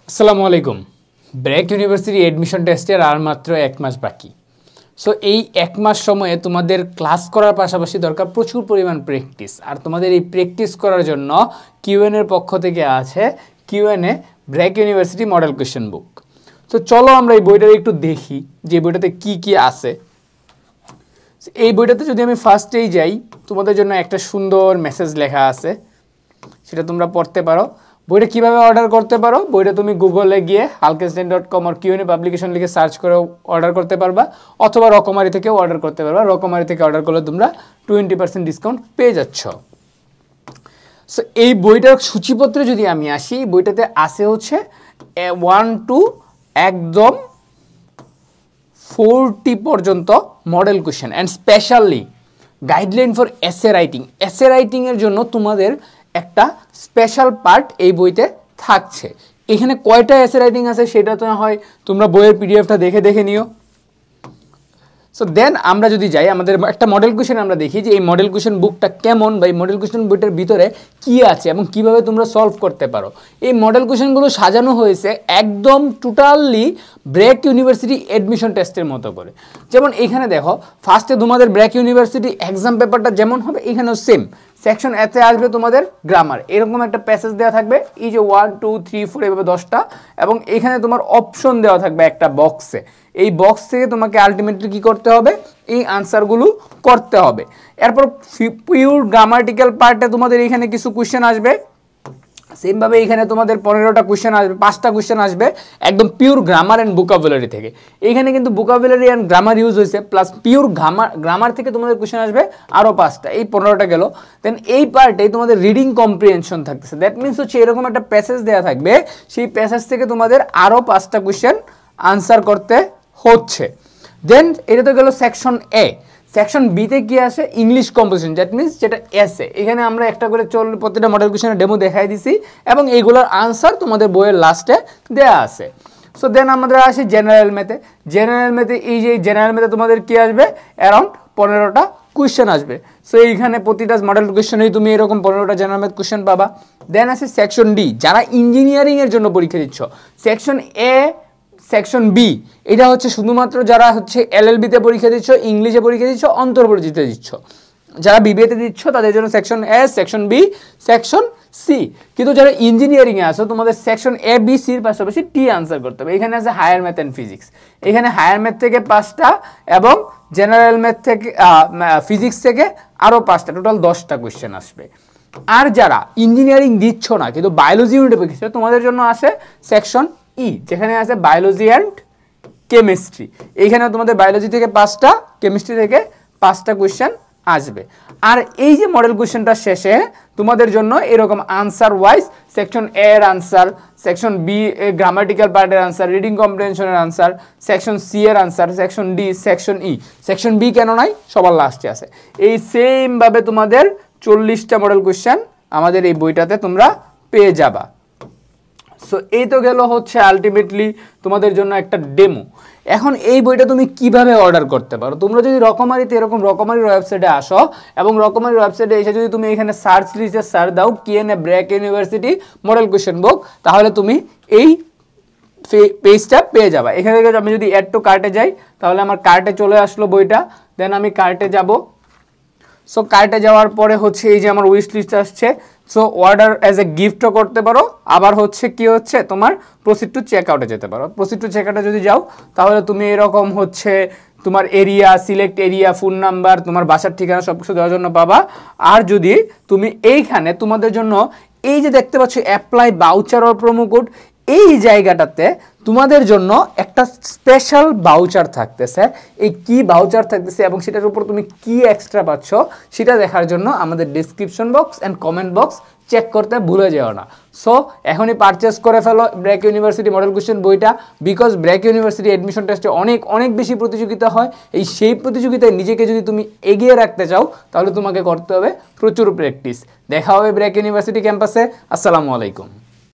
আসসালামু আলাইকুম। BRAC university admission টেস্টের আর মাত্র 1 মাস বাকি। সো এই 1 মাস সময়ে তোমাদের ক্লাস করার পাশাপাশি দরকার প্রচুর পরিমাণ প্র্যাকটিস। আর তোমাদের এই প্র্যাকটিস করার জন্য কিউএন এর পক্ষ থেকে আছে QnA BRAC university model question book. তো চলো আমরা এই বইটা একটু দেখি যে বইটাতে কি কি আছে। এই বইটাতে যদি আমি ফার্স্টেই যাই, তোমাদের জন্য একটা সুন্দর মেসেজ লেখা আছে, সেটা তোমরা পড়তে পারো। বইটা কিভাবে অর্ডার করতে পারো, বইটা তুমি গুগলে গিয়ে halkesden.com আর কিউএনএ পাবলিকেশন লিখে সার্চ করে অর্ডার করতে পারবা, অথবা রকমারি থেকেও অর্ডার করতে পারবা। রকমারি থেকে অর্ডার করলে তোমরা 20% ডিসকাউন্ট পেয়ে যাচ্ছ। সো এই বইটার সূচিপত্রে যদি আমি আসি, বইটাতে আছে হচ্ছে 1 to একদম 40 পর্যন্ত model question and specially guideline for essay writing. এসে রাইটিংয়ের জন্য তোমাদের একটা স্পেশাল পার্ট এই বইতে থাকছে। এখানে কয়টা এসে রাইটিং আছে সেটা তো হয় তোমরা বইয়ের পিডিএফটা দেখে দেখে নিও। সো দেন আমরা যদি যাই, আমাদের একটা মডেল কোয়েশ্চেন আমরা দেখি যে এই মডেল কোয়েশ্চেন বুকটা কেমন, বা এই মডেল কোয়েশ্চেন বইটার ভিতরে কি আছে এবং কিভাবে তোমরা সলভ করতে পারো। এই মডেল কোয়েশ্চেনগুলো সাজানো হয়েছে একদম টোটালি ব্র্যাক ইউনিভার্সিটি এডমিশন টেস্টের মতো করে। যেমন এখানে দেখো, ফার্স্টে তোমাদের ব্র্যাক ইউনিভার্সিটি এক্সাম পেপারটা যেমন হবে এখানেও সেম। সেকশন এতে আসবে তোমাদের গ্রামার, এরকম একটা প্যাসেজ দেওয়া থাকবে, এই যে 1 2 3 4 এভাবে 10টা, এবং এখানে তোমার অপশন দেওয়া থাকবে একটা বক্সে। এই বক্স থেকে তোমাকে আলটিমেটলি কি করতে হবে, এই আনসারগুলো করতে হবে। এরপর পিওর গ্রামাটিক্যাল পার্টে তোমাদের এখানে কিছু কোয়েশ্চেন আসবে, সেমভাবে এখানে তোমাদের 15টা কোয়েশ্চেন আসবে, 5টা কোয়েশ্চেন আসবে একদম পিওর গ্রামার অ্যান্ড ভোকাবুলারি থেকে। এখানে কিন্তু ভোকাবুলারি অ্যান্ড গ্রামার ইউজ হয়েছে, প্লাস পিওর গ্রামার থেকে তোমাদের কোয়েশ্চেন আসবে আরও 5টা, এই 15টা গেল। দেন এই পার্টে তোমাদের রিডিং কম্প্রিহেনশন থাকতেছে। দ্যাট মিনস হচ্ছে এরকম একটা প্যাসেজ দেওয়া থাকবে, সেই প্যাসেজ থেকে তোমাদের আরও 5টা কোয়েশ্চেন আনসার করতে হচ্ছে। দেন এটা তো গেল সেকশন এ। সেকশন বিতে কি আসে, ইংলিশ কম্পোজিশন, দ্যাট মিনস যেটা এসে। এখানে আমরা একটা করে প্রতিটা মডেল কোয়েশ্চেনের ডেমো দেখাই দিছি এবং এইগুলোর আনসার তোমাদের বইয়ের লাস্টে দেয়া আছে। সো দেন আমাদের আসি জেনারেল ম্যাথে। জেনারেল ম্যাথে এই যে জেনারেল ম্যাথে তোমাদের কি আসবে, অ্যারাউন্ড 15টা কোয়েশ্চেন আসবে। সো এইখানে প্রতিটা মডেল কোয়েশ্চেনেই তুমি এরকম 15টা জেনারেল ম্যাথ কোয়েশ্চেন পাবা। দেন আসে সেকশন ডি, যারা ইঞ্জিনিয়ারিংয়ের জন্য পরীক্ষা দিচ্ছ। সেকশন এ, সেকশন বি, এটা হচ্ছে শুধুমাত্র যারা হচ্ছে এলএলবিতে পরীক্ষা দিচ্ছ, ইংলিশে পরীক্ষা দিচ্ছ, অন্তর্বর্তীতে দিচ্ছ। যারা বিবিএতে দিচ্ছ তাদের জন্য সেকশন এ, সেকশন বি, সেকশন সি। কিন্তু যারা ইঞ্জিনিয়ারিংয়ে আসো, তোমাদের সেকশন এ বি সির পাশাপাশি টি আনসার করতে হবে। এখানে আছে হায়ার ম্যাথ অ্যান্ড ফিজিক্স, এখানে হায়ার ম্যাথ থেকে 5টা এবং জেনারেল ম্যাথ থেকে ফিজিক্স থেকে আরও 5টা, টোটাল 10টা কোয়েশ্চেন আসবে। আর যারা ইঞ্জিনিয়ারিং দিচ্ছ না কিন্তু বায়োলজি ইউনিটে পরীক্ষা, তোমাদের জন্য আসে সেকশন ই, যেখানে আছে বায়োলজি অ্যান্ড কেমিস্ট্রি। এইখানে তোমাদের বায়োলজি থেকে 5টা, কেমিস্ট্রি থেকে 5টা কোয়েশ্চেন আসবে। আর এই যে মডেল কোয়েশ্চেনটা শেষে তোমাদের জন্য এরকম আনসার ওয়াইজ সেকশন এ এর আনসার, সেকশন বি গ্রামাটিক্যাল পার্টের আনসার, রিডিং কম্প্রিহেনশনের আনসার, সেকশন সি এর answer, section D, section E. Section B কেন নাই, সবার লাস্টে আছে। এই সেমভাবে তোমাদের 40টা মডেল কোয়েশ্চেন আমাদের এই বইটাতে তোমরা পেয়ে যাবা। সো এই তো গেল হচ্ছে আলটিমেটলি তোমাদের জন্য একটা ডেমো। এখন এই বইটা তুমি কিভাবে অর্ডার করতে পারো, তোমরা যদি রকমারিতে এরকম রকমারির ওয়েবসাইটে আসো এবং রকমারির ওয়েবসাইটে এসে যদি তুমি এখানে সার্চ লিস্টে সার্চ দাও QnA BRAC university model question book, তাহলে তুমি এই পেজটা পেয়ে যাবা। এখানে থেকে আমি যদি অ্যাড টু কার্টে যাই, তাহলে আমার কার্টে চলে আসলো বইটা। দেন আমি কার্টে যাব। সো কার্টে যাওয়ার পরে হচ্ছে এই যে আমার উইশ লিস্ট আসছে। সো অর্ডার অ্যাজ এ গিফটও করতে পারো, আবার হচ্ছে কি হচ্ছে তোমার প্রসিড টু চেক আউটে যেতে পারো। প্রসিড টু চেক আউটে যদি যাও, তাহলে তুমি এরকম হচ্ছে তোমার area, select area, phone number, তোমার বাসার ঠিকানা সব কিছু দেওয়ার জন্য পাবা। আর যদি তুমি এইখানে তোমাদের জন্য এই যে দেখতে পাচ্ছ apply voucher or promo code, এই জায়গাটাতে তোমাদের জন্য একটা স্পেশাল ভাউচার থাকতেছে। এই কি ভাউচার থাকতেছে এবং সেটার উপর তুমি কি এক্সট্রা পাচ্ছ সেটা দেখার জন্য আমাদের description box and comment box check করতে ভুলে যেও না। সো এখনই পারচেস করে ফেলো ব্র্যাক ইউনিভার্সিটি মডেল কোয়েশ্চেন বইটা, বিকজ ব্র্যাক ইউনিভার্সিটি অ্যাডমিশন টেস্টে অনেক অনেক বেশি প্রতিযোগিতা হয়। সেই প্রতিযোগিতায় নিজেকে যদি তুমি এগিয়ে রাখতে চাও, তাহলে তোমাকে করতে হবে প্রচুর প্র্যাকটিস। দেখা হবে ব্র্যাক ইউনিভার্সিটি ক্যাম্পাসে। আসসালামু আলাইকুম।